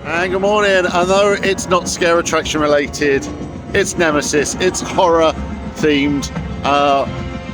And good morning. I know it's not scare attraction related, it's Nemesis, it's horror themed.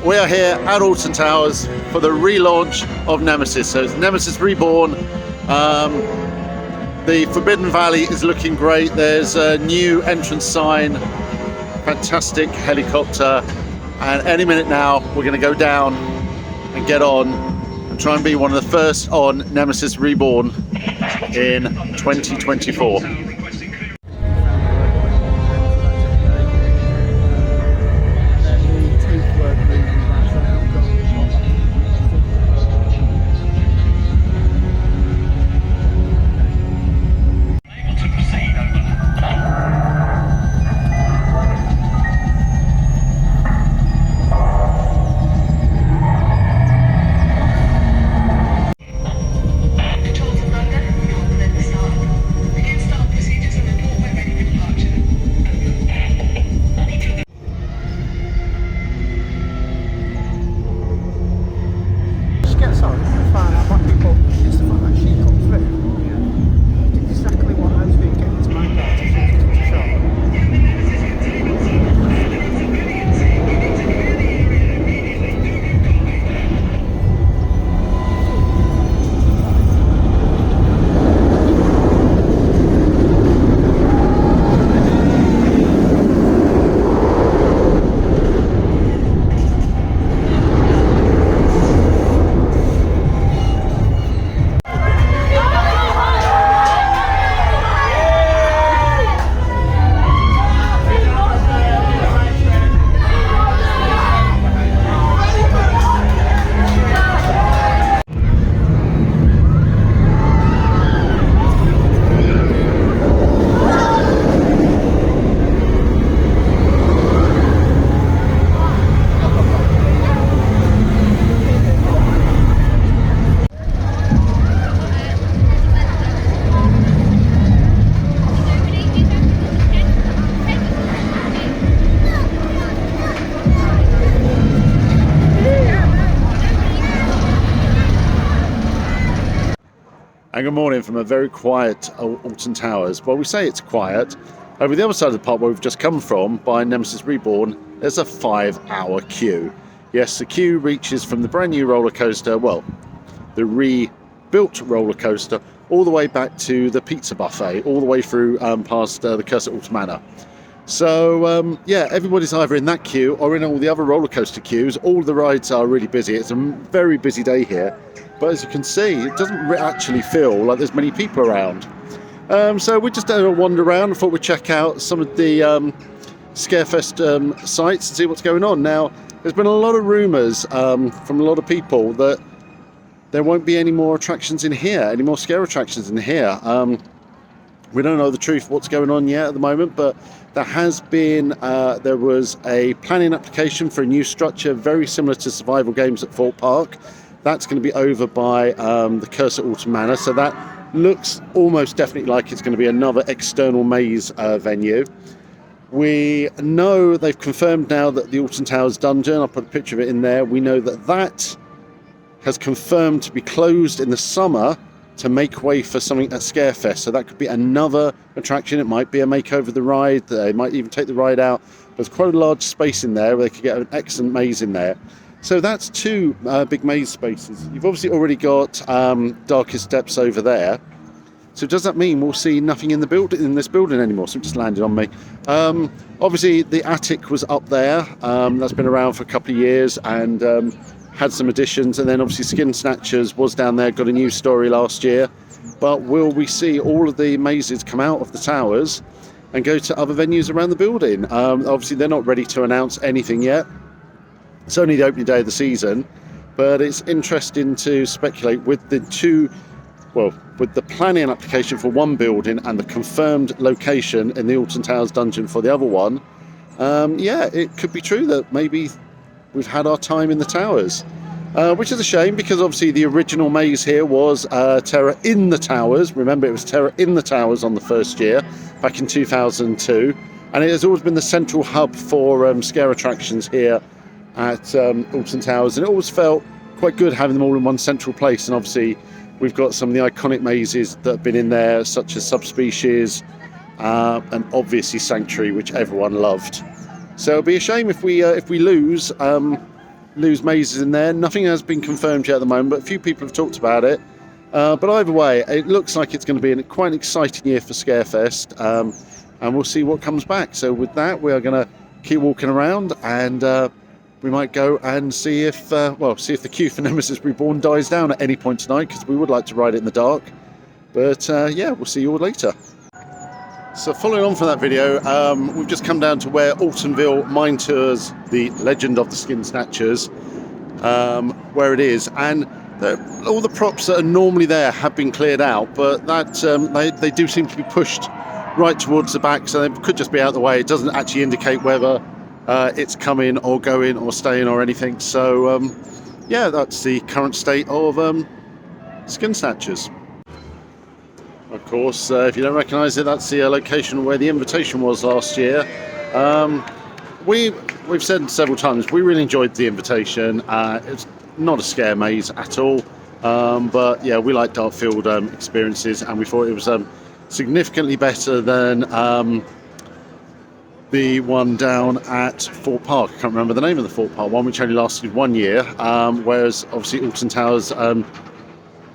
We are here at Alton Towers for the relaunch of Nemesis. So it's Nemesis Reborn. The Forbidden Valley is looking great. There's a new entrance sign, fantastic helicopter, and any minute now we're going to go down and get on and try and be one of the first on Nemesis Reborn in 2024. And good morning from a very quiet Alton Towers. Well, we say it's quiet. Over the other side of the park where we've just come from, by Nemesis Reborn, there's a 5-hour queue. Yes, the queue reaches from the brand new roller coaster, well, the rebuilt roller coaster, all the way back to the pizza buffet, all the way through past the Curse at Alton Manor. So, yeah, everybody's either in that queue or in all the other roller coaster queues. All the rides are really busy. It's a very busy day here. But as you can see, it doesn't actually feel like there's many people around. So we just had a wander around and thought we'd check out some of the Scarefest sites and see what's going on. Now, there's been a lot of rumours from a lot of people that there won't be any more attractions in here, any more scare attractions in here. We don't know the truth of what's going on yet at the moment, but there has been, there was a planning application for a new structure very similar to survival games at Thorpe Park. That's going to be over by the Curse at Alton Manor, so that looks almost definitely like it's going to be another external maze venue. We know they've confirmed now that the Alton Towers dungeon, I'll put a picture of it in there, we know that that has confirmed to be closed in the summer to make way for something at Scarefest, so that could be another attraction. It might be a makeover of the ride, they might even take the ride out. There's quite a large space in there where they could get an excellent maze in there. So that's two big maze spaces. You've obviously already got Darkest Depths over there. So does that mean we'll see nothing in the building, in this building anymore? So it just landed on me. Obviously the attic was up there. That's been around for a couple of years and had some additions. And then obviously Skin Snatchers was down there, got a new story last year. But will we see all of the mazes come out of the towers and go to other venues around the building? Obviously they're not ready to announce anything yet. It's only the opening day of the season, but it's interesting to speculate with the with the planning application for one building and the confirmed location in the Alton Towers dungeon for the other one. Yeah, it could be true that maybe we've had our time in the towers, which is a shame because obviously the original maze here was Terror in the Towers. Remember, it was Terror in the Towers on the first year, back in 2002, and it has always been the central hub for scare attractions here at Alton Towers, and it always felt quite good having them all in one central place. And obviously We've got some of the iconic mazes that have been in there, such as Subspecies, and obviously Sanctuary, which everyone loved. So it'll be a shame if we lose mazes in there. Nothing has been confirmed yet at the moment, but a few people have talked about it. But either way, it looks like it's going to be quite an exciting year for Scarefest, and we'll see what comes back. So with that, we are going to keep walking around, and we might go and see if the queue for Nemesis Reborn dies down at any point tonight, because we would like to ride it in the dark. But yeah, we'll see you all later. So following on from that video, we've just come down to where Altonville Mine Tours, the legend of the Skin Snatchers, where it is, and all the props that are normally there have been cleared out, but that they do seem to be pushed right towards the back, so they could just be out of the way. It doesn't actually indicate whether it's coming or going or staying or anything. So yeah, that's the current state of Skin Snatchers. Of course, if you don't recognise it, that's the location where the invitation was last year. We've said several times, we really enjoyed the invitation. It's not a scare maze at all, but yeah, we like Darkfield experiences, and we thought it was significantly better than the one down at Fort Park. I can't remember the name of the Fort Park one, which only lasted 1 year, whereas obviously Alton Towers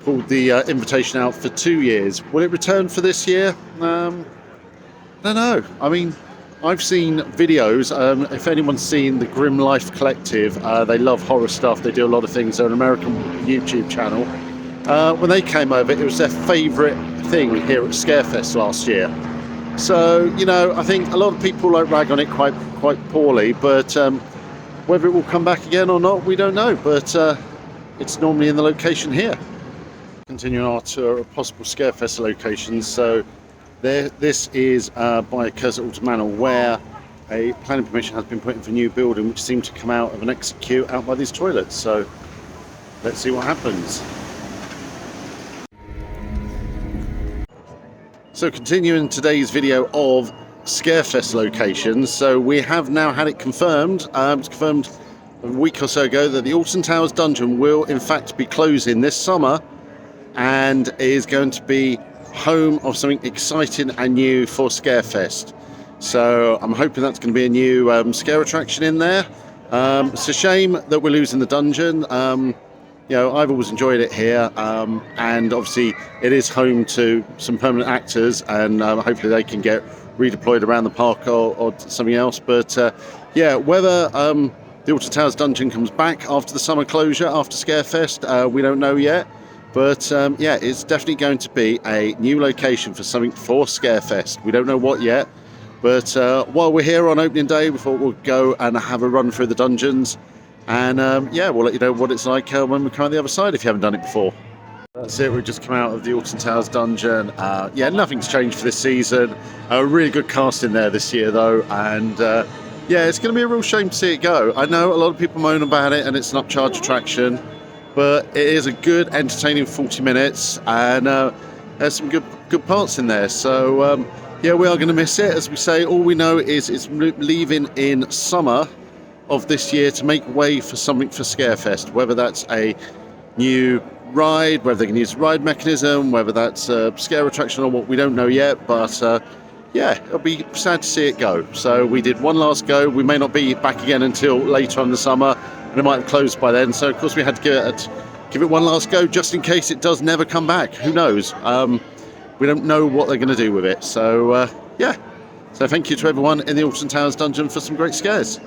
pulled the invitation out for 2 years. Will it return for this year? I don't know. I mean, I've seen videos. If anyone's seen the Grim Life Collective, they love horror stuff. They do a lot of things. They're an American YouTube channel. When they came over, it was their favourite thing here at Scarefest last year. So, you know, I think a lot of people rag on it quite poorly, but whether it will come back again or not, we don't know. But it's normally in the location here. Continuing our tour of possible Scarefest locations. So this is by Cursor Alton Manor, where a planning permission has been put in for a new building, which seemed to come out of an exit queue out by these toilets. So let's see what happens. So continuing today's video of Scarefest locations, so we have now had it confirmed. It's confirmed a week or so ago that the Alton Towers dungeon will in fact be closing this summer, and is going to be home of something exciting and new for Scarefest. So I'm hoping that's going to be a new scare attraction in there. It's a shame that we're losing the dungeon. You know, I've always enjoyed it here, and obviously it is home to some permanent actors, and hopefully they can get redeployed around the park or something else. But yeah, whether the Alton Towers dungeon comes back after the summer closure, after Scarefest, we don't know yet. But yeah, it's definitely going to be a new location for something for Scarefest. We don't know what yet, but while we're here on opening day, we thought we'll go and have a run through the dungeons, and yeah, we'll let you know what it's like when we come on the other side if you haven't done it before. That's it, we've just come out of the Alton Towers dungeon. Yeah, nothing's changed for this season. A really good cast in there this year though, and yeah, it's going to be a real shame to see it go. I know a lot of people moan about it and it's an upcharge attraction, but it is a good, entertaining 40 minutes, and there's some good parts in there. So yeah, we are going to miss it. As we say, all we know is it's leaving in summer of this year to make way for something for Scarefest, whether that's a new ride, whether they can use a ride mechanism, whether that's a scare attraction or what, we don't know yet. But yeah, it'll be sad to see it go. So we did one last go. We may not be back again until later on in the summer, and it might have closed by then. So of course we had to give it one last go, just in case it does never come back. Who knows? We don't know what they're going to do with it. So yeah, so thank you to everyone in the Alton Towers dungeon for some great scares.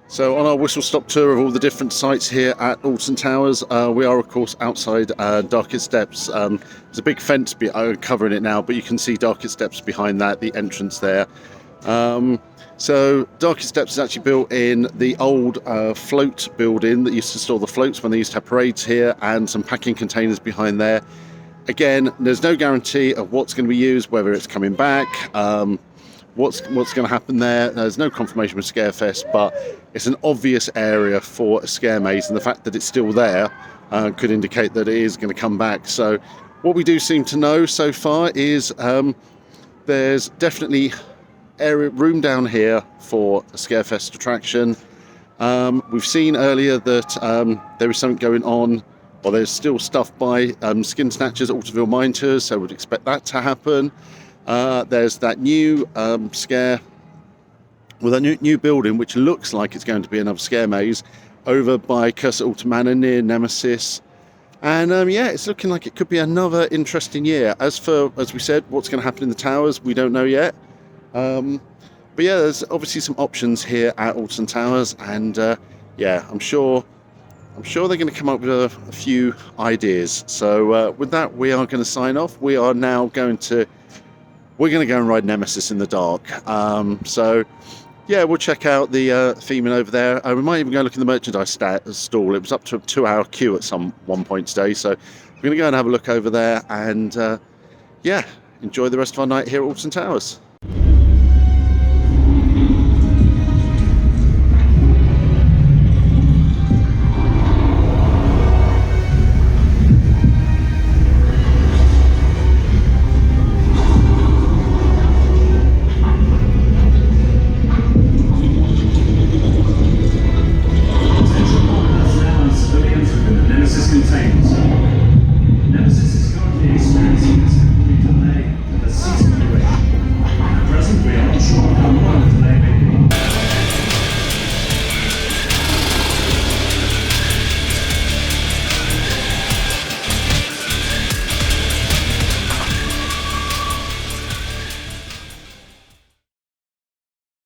So on our whistle-stop tour of all the different sites here at Alton Towers, we are of course outside Darkest Depths. There's a big fence covering it now, but you can see Darkest Depths behind that, the entrance there. So Darkest Depths is actually built in the old float building that used to store the floats when they used to have parades here, and some packing containers behind there. Again, there's no guarantee of what's going to be used, whether it's coming back, what's going to happen there. There's no confirmation with Scarefest, but it's an obvious area for a scare maze, and the fact that it's still there could indicate that it is going to come back. So what we do seem to know so far is there's definitely room down here for a Scarefest attraction. We've seen earlier that there is something going on Well, there's still stuff by Skin Snatchers, Altoville Mine Tours, so we'd expect that to happen. There's that new scare, well, that new building, which looks like it's going to be another scare maze, over by Curse at Alton Manor near Nemesis. And yeah, it's looking like it could be another interesting year. As we said, what's going to happen in the towers, we don't know yet. But yeah, there's obviously some options here at Alton Towers, and yeah, I'm sure they're going to come up with a few ideas. So with that, we are going to sign off. We're going to go and ride Nemesis in the dark. So yeah, we'll check out the theming over there. We might even go look in the merchandise stall. It was up to a 2-hour queue at one point today. So we're going to go and have a look over there, and yeah, enjoy the rest of our night here at Alton Towers.